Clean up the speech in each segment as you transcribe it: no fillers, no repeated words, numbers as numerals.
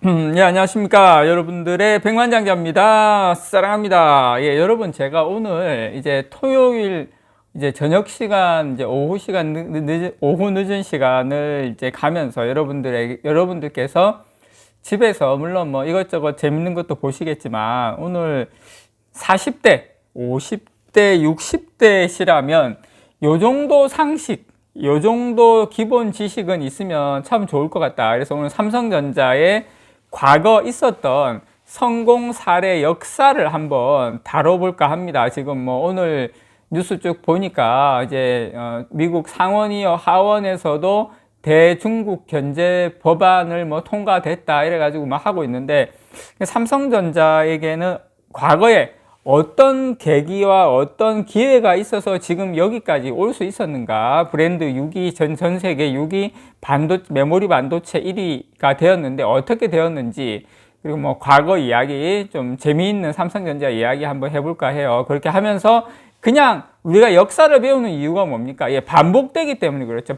예, 안녕하십니까. 여러분들의 백만장자입니다. 사랑합니다. 예, 여러분, 제가 오늘 이제 토요일 이제 저녁 시간, 이제 오후 시간, 오후 늦은 시간을 이제 가면서 여러분들께서 집에서 물론 뭐 이것저것 재밌는 것도 보시겠지만 오늘 40대, 50대, 60대시라면 요 정도 상식, 요 정도 기본 지식은 있으면 참 좋을 것 같다. 그래서 오늘 삼성전자의 과거 있었던 성공 사례 역사를 한번 다뤄볼까 합니다. 지금 뭐 오늘 뉴스 쭉 보니까 이제 미국 상원이요 하원에서도 대중국 견제 법안을 뭐 통과됐다 이래가지고 막 하고 있는데, 삼성전자에게는 과거에 어떤 계기와 어떤 기회가 있어서 지금 여기까지 올 수 있었는가, 브랜드 6위, 전 세계 6위 메모리 반도체 1위가 되었는데 어떻게 되었는지, 그리고 뭐 과거 이야기, 좀 재미있는 삼성전자 이야기 한번 해볼까 해요. 그렇게 하면서 그냥 우리가 역사를 배우는 이유가 뭡니까? 예, 반복되기 때문에 그렇죠.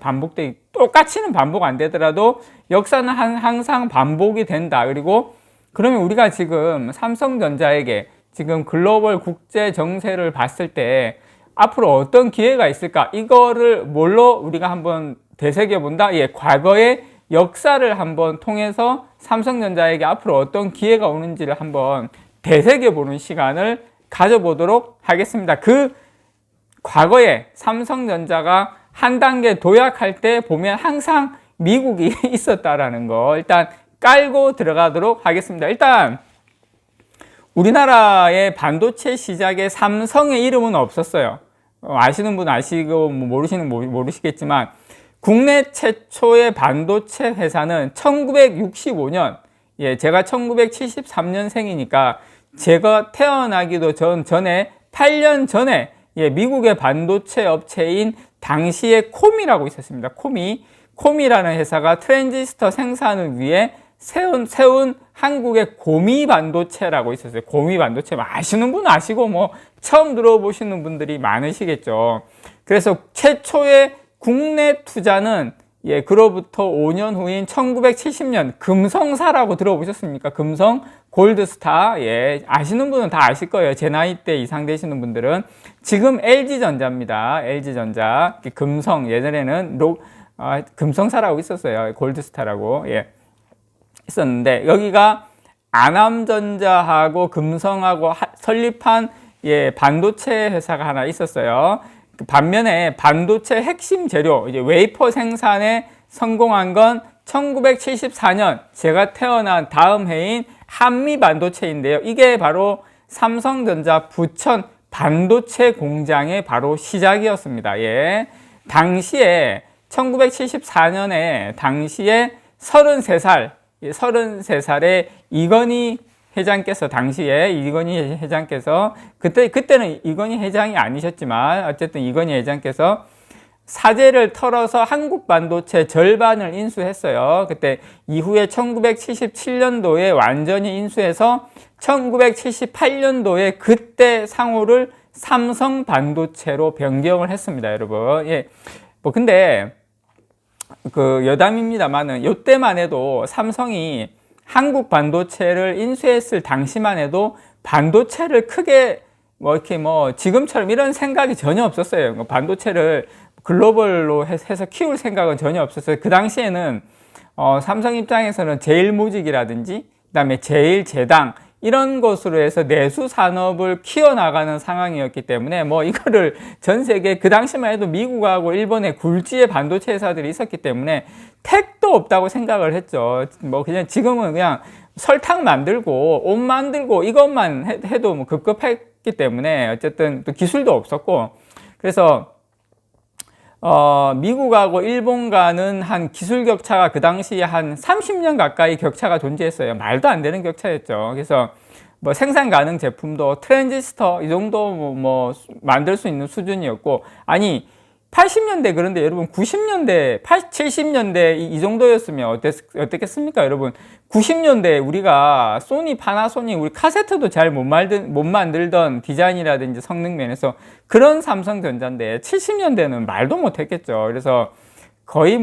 똑같이는 반복 안 되더라도 역사는 항상 반복이 된다. 그리고 그러면 우리가 지금 삼성전자에게 지금 글로벌 국제 정세를 봤을 때 앞으로 어떤 기회가 있을까? 이거를 뭘로 우리가 한번 되새겨 본다? 예, 과거의 역사를 한번 통해서 삼성전자에게 앞으로 어떤 기회가 오는지를 한번 되새겨 보는 시간을 가져보도록 하겠습니다. 그 과거에 삼성전자가 한 단계 도약할 때 보면 항상 미국이 있었다라는 거 일단 깔고 들어가도록 하겠습니다. 일단 우리나라의 반도체 시작에 삼성의 이름은 없었어요. 아시는 분 아시고 모르시는 분 모르시겠지만 국내 최초의 반도체 회사는 1965년, 예, 제가 1973년생이니까 제가 태어나기도 전에 8년 전에, 예, 미국의 반도체 업체인 당시에 콤이라고 있었습니다. 콤이라는 회사가 트랜지스터 생산을 위해 세운 한국의 고미 반도체라고 있었어요. 고미 반도체 아시는 분 아시고 뭐 처음 들어보시는 분들이 많으시겠죠. 그래서 최초의 국내 투자는, 예, 그로부터 5년 후인 1970년 금성사라고 들어보셨습니까? 금성 골드스타, 예, 아시는 분은 다 아실 거예요. 제 나이 대 이상 되시는 분들은. 지금 LG전자입니다. LG전자 금성, 예전에는 금성사라고 있었어요. 골드스타라고, 예, 있었는데 여기가 아남전자하고 금성하고 설립한, 예, 반도체 회사가 하나 있었어요. 반면에 반도체 핵심 재료, 이제 웨이퍼 생산에 성공한 건 1974년 제가 태어난 다음 해인 한미 반도체인데요. 이게 바로 삼성전자 부천 반도체 공장의 바로 시작이었습니다. 예. 당시에 1974년에 당시에 33살의 이건희 회장께서, 당시에 이건희 회장께서, 그때는 이건희 회장이 아니셨지만 어쨌든 이건희 회장께서 사재를 털어서 한국 반도체 절반을 인수했어요. 그때 이후에 1977년도에 완전히 인수해서 1978년도에 그때 상호를 삼성 반도체로 변경을 했습니다, 여러분. 예. 뭐 근데 여담입니다만은 요때만 해도 삼성이 한국 반도체를 인수했을 당시만 해도 반도체를 크게 이렇게 지금처럼 이런 생각이 전혀 없었어요. 반도체를 글로벌로 해서 키울 생각은 전혀 없었어요. 그 당시에는 삼성 입장에서는 제일모직이라든지 그다음에 제일제당 이런 것으로 해서 내수 산업을 키워나가는 상황이었기 때문에 이거를 전 세계, 그 당시만 해도 미국하고 일본의 굴지의 반도체 회사들이 있었기 때문에 택도 없다고 생각을 했죠. 그냥 지금은 그냥 설탕 만들고 옷 만들고 이것만 해도 급급했기 때문에 어쨌든 또 기술도 없었고, 그래서 미국하고 일본과는 한 기술 격차가 그 당시에 한 30년 가까이 격차가 존재했어요. 말도 안 되는 격차였죠. 그래서 생산 가능 제품도 트랜지스터 이 정도 만들 수 있는 수준이었고, 아니 80년대, 그런데 여러분 90년대, 70년대 이 정도였으면 어땠겠습니까, 여러분? 90년대 우리가 소니, 파나소닉, 우리 카세트도 잘 못 만들던 디자인이라든지 성능 면에서 그런 삼성전자인데 70년대는 말도 못 했겠죠. 그래서 거의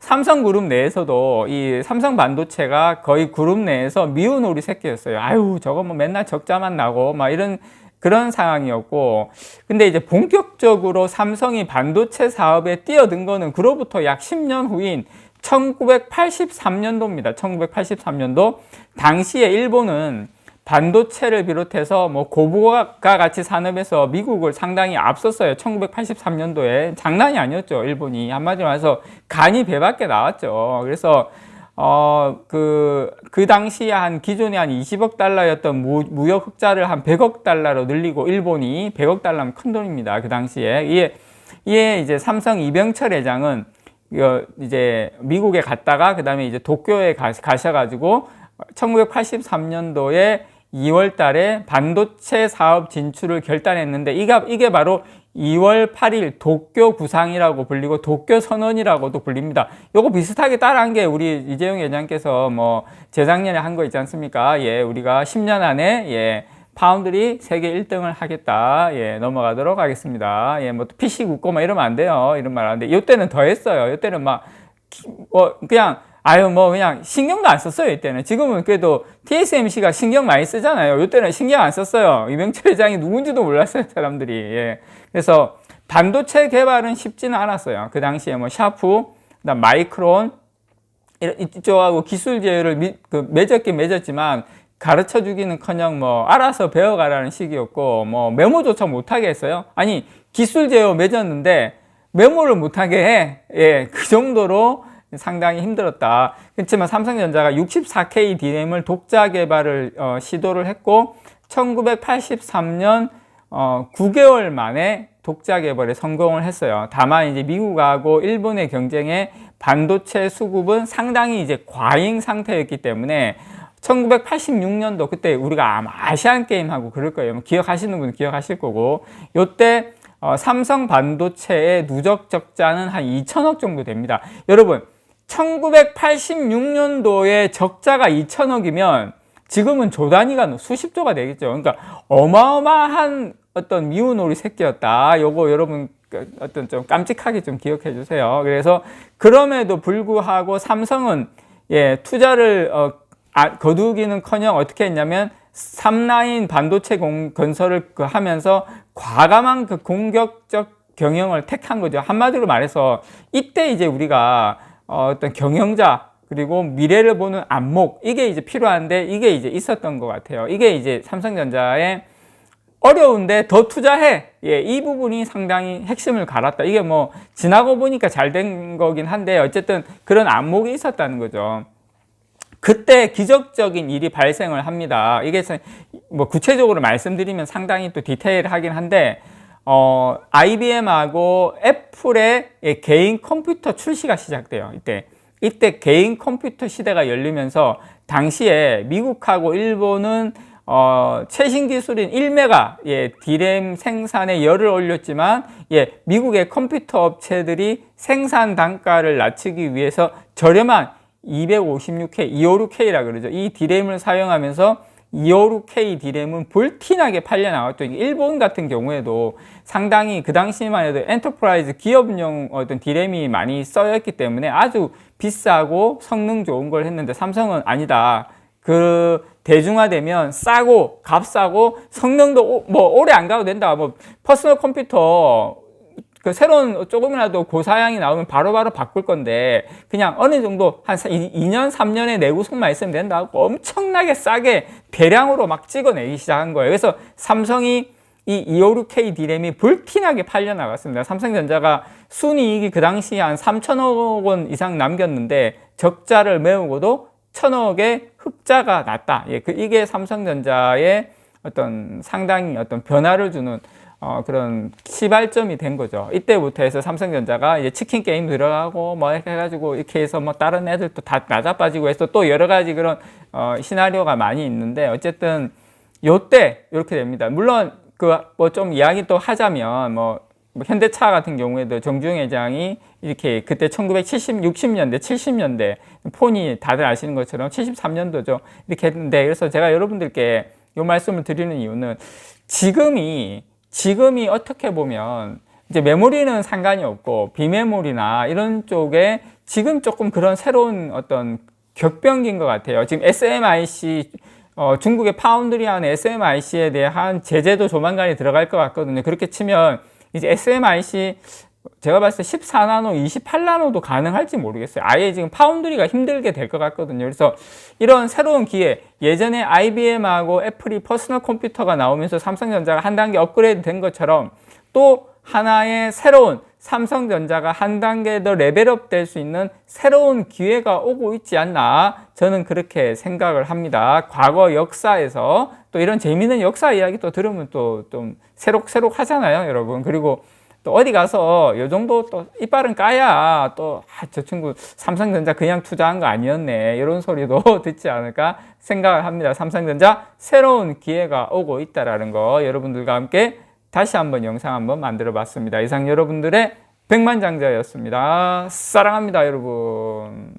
삼성그룹 내에서도 이 삼성 반도체가 거의 그룹 내에서 미운 오리 새끼였어요. 아유, 저거 뭐 맨날 적자만 나고 막 이런 그런 상황이었고, 근데 이제 본격적으로 삼성이 반도체 사업에 뛰어든 거는 그로부터 약 10년 후인 1983년도입니다. 1983년도. 당시에 일본은 반도체를 비롯해서 뭐 고부가 가치 산업에서 미국을 상당히 앞섰어요. 1983년도에. 장난이 아니었죠, 일본이. 한마디로 말해서 간이 배밖에 나왔죠. 그래서 그 당시에 한 기존에 한 20억 달러였던 무역 흑자를 한 100억 달러로 늘리고, 일본이 100억 달러면 큰 돈입니다. 그 당시에. 이에 이제 삼성 이병철 회장은 이제 미국에 갔다가 그 다음에 이제 도쿄에 가셔가지고 1983년도에 2월 달에 반도체 사업 진출을 결단했는데, 이게 바로 2월 8일 도쿄 구상이라고 불리고 도쿄 선언이라고도 불립니다. 요거 비슷하게 따라한 게 우리 이재용 회장께서 뭐 재작년에 한 거 있지 않습니까? 예, 우리가 10년 안에 예, 파운드리 세계 1등을 하겠다. 예, 넘어가도록 하겠습니다. 예, 뭐 PC 굳고 막 이러면 안 돼요. 이런 말 하는데, 요때는 더 했어요. 요때는 막 그냥 그냥 신경도 안 썼어요, 이때는. 지금은 그래도 TSMC가 신경 많이 쓰잖아요. 이때는 신경 안 썼어요. 이병철 회장이 누군지도 몰랐어요, 사람들이. 예. 그래서 반도체 개발은 쉽지는 않았어요. 그 당시에 뭐 샤프, 그다음 마이크론, 이쪽하고 기술 제휴를 맺었긴 맺었지만 가르쳐 주기는 커녕 뭐 알아서 배워가라는 식이었고, 뭐 메모조차 못하게 했어요. 아니, 기술 제휴 맺었는데 메모를 못하게 해. 예, 그 정도로 상당히 힘들었다. 그렇지만 삼성전자가 64K DRAM을 독자 개발을 시도를 했고, 1983년 9개월 만에 독자 개발에 성공을 했어요. 다만 이제 미국하고 일본의 경쟁에 반도체 수급은 상당히 이제 과잉 상태였기 때문에 1986년도 그때 우리가 아마 아시안 게임하고 그럴 거예요. 기억하시는 분은 기억하실 거고, 요때 삼성 반도체의 누적 적자는 한 2천억 정도 됩니다. 여러분, 1986년도에 적자가 2천억이면 지금은 조 단위가 수십조가 되겠죠. 그러니까 어마어마한 어떤 미운 오리 새끼였다. 요거 여러분 어떤 좀 깜찍하게 좀 기억해 주세요. 그래서 그럼에도 불구하고 삼성은 예, 투자를 거두기는커녕 어떻게 했냐면 3라인 반도체 건설을 하면서 과감한 그 공격적 경영을 택한 거죠. 한마디로 말해서 이때 이제 우리가 어떤 경영자, 그리고 미래를 보는 안목, 이게 이제 필요한데, 이게 이제 있었던 것 같아요. 이게 이제 삼성전자의 어려운데 더 투자해. 예, 이 부분이 상당히 핵심을 갈았다. 이게 뭐 지나고 보니까 잘 된 거긴 한데, 어쨌든 그런 안목이 있었다는 거죠. 그때 기적적인 일이 발생을 합니다. 이게 뭐 구체적으로 말씀드리면 상당히 또 디테일하긴 한데, IBM하고 애플의 개인 컴퓨터 출시가 시작돼요. 이때 개인 컴퓨터 시대가 열리면서, 당시에 미국하고 일본은 최신 기술인 1메가 DRAM 생산에 열을 올렸지만, 미국의 컴퓨터 업체들이 생산 단가를 낮추기 위해서 저렴한 256K, 256K라 그러죠. 이 DRAM을 사용하면서 256K DRAM은 볼티나게 팔려 나왔죠. 일본 같은 경우에도 상당히 그 당시만 해도 엔터프라이즈 기업용 어떤 DRAM이 많이 써였기 때문에 아주 비싸고 성능 좋은 걸 했는데, 삼성은 아니다. 그 대중화되면 싸고 값싸고 성능도 뭐 오래 안 가도 된다. 뭐 퍼스널 컴퓨터 그 새로운 조금이라도 고사양이 나오면 바로바로 바꿀 건데, 그냥 어느 정도 한 2년, 3년의 내구성만 있으면 된다고 엄청나게 싸게 대량으로 막 찍어내기 시작한 거예요. 그래서 삼성이 이 256K DRAM이 불티나게 팔려 나갔습니다. 삼성전자가 순이익이 그 당시에 한 3천억 원 이상 남겼는데, 적자를 메우고도 1,000억의 흑자가 났다. 예, 이게 삼성전자의 어떤 상당히 어떤 변화를 주는 그런 시발점이 된 거죠. 이때부터 해서 삼성전자가 이제 치킨 게임 들어가고 뭐 해가지고 이렇게 해서 뭐 다른 애들도 다 낮아빠지고 해서 또 여러 가지 그런 시나리오가 많이 있는데, 어쨌든 요때 이렇게 됩니다. 물론 그 뭐 좀 이야기 또 하자면 뭐 현대차 같은 경우에도 정주영 회장이 이렇게 그때 1960년대, 70년대 폰이 다들 아시는 것처럼 73년도죠. 이렇게 했는데, 그래서 제가 여러분들께 이 말씀을 드리는 이유는 지금이 어떻게 보면 이제 메모리는 상관이 없고 비메모리나 이런 쪽에 지금 조금 그런 새로운 어떤 격변기인 것 같아요. 지금 SMIC 중국의 파운드리 안에 SMIC에 대한 제재도 조만간에 들어갈 것 같거든요. 그렇게 치면 이제 SMIC 제가 봤을 때 14나노, 28나노도 가능할지 모르겠어요. 아예 지금 파운드리가 힘들게 될 것 같거든요. 그래서 이런 새로운 기회, 예전에 IBM하고 애플이 퍼스널 컴퓨터가 나오면서 삼성전자가 한 단계 업그레이드 된 것처럼 또 하나의 새로운 삼성전자가 한 단계 더 레벨업 될 수 있는 새로운 기회가 오고 있지 않나, 저는 그렇게 생각을 합니다. 과거 역사에서 또 이런 재미있는 역사 이야기 또 들으면 또 좀 새록새록 하잖아요, 여러분. 그리고 또 어디 가서 요 정도 또 이빨은 까야 또 저 친구 삼성전자 그냥 투자한 거 아니었네, 이런 소리도 듣지 않을까 생각을 합니다. 삼성전자 새로운 기회가 오고 있다라는 거 여러분들과 함께 다시 한번 영상 한번 만들어 봤습니다. 이상 여러분들의 백만장자였습니다. 사랑합니다, 여러분.